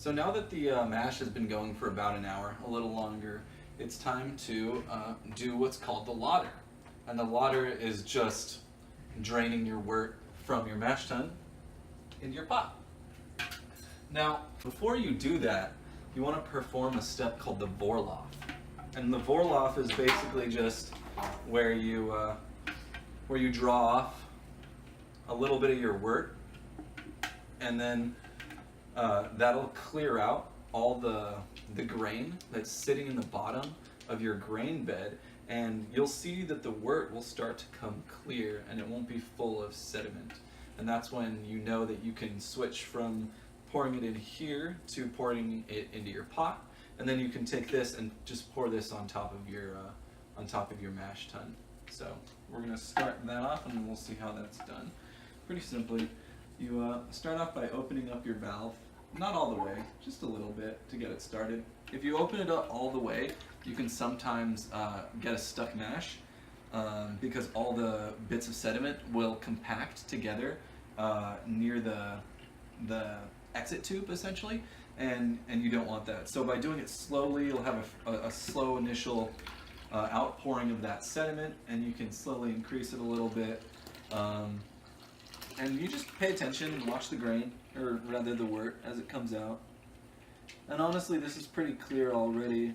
So now that the mash has been going for about an hour, a little longer, it's time to do what's called the lauter. And the lauter is just draining your wort from your mash tun into your pot. Now, before you do that, you want to perform a step called the Vorlauf. And the Vorlauf is basically just where you draw off a little bit of your wort, and then that'll clear out all the grain that's sitting in the bottom of your grain bed, and you'll see that the wort will start to come clear and it won't be full of sediment. And that's when you know that you can switch from pouring it in here to pouring it into your pot, and then you can take this and just pour this on top of your mash tun. So we're going to start that off and we'll see how that's done. Pretty simply, you start off by opening up your valve, not all the way, just a little bit to get it started. If you open it up all the way, you can sometimes get a stuck mash because all the bits of sediment will compact together near the exit tube essentially, and you don't want that. So by doing it slowly, you'll have a slow initial outpouring of that sediment, and you can slowly increase it a little bit. And you just pay attention and watch the grain, or rather the wort, as it comes out. And honestly, this is pretty clear already.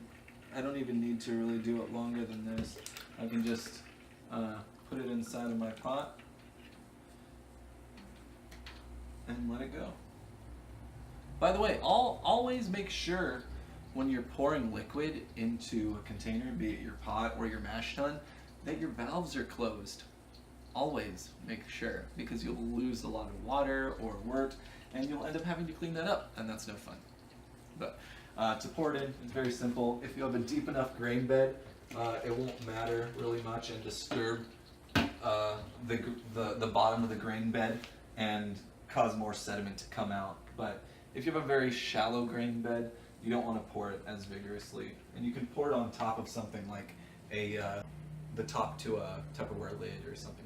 I don't even need to really do it longer than this. I can just put it inside of my pot and let it go. By the way, always make sure when you're pouring liquid into a container, be it your pot or your mash tun, that your valves are closed. Always make sure, because you'll lose a lot of water or wort and you'll end up having to clean that up, and that's no fun. But to pour it in, it's very simple. If you have a deep enough grain bed, it won't matter really much and disturb the bottom of the grain bed and cause more sediment to come out. But if you have a very shallow grain bed, you don't want to pour it as vigorously, and you can pour it on top of something like the top to a Tupperware lid or something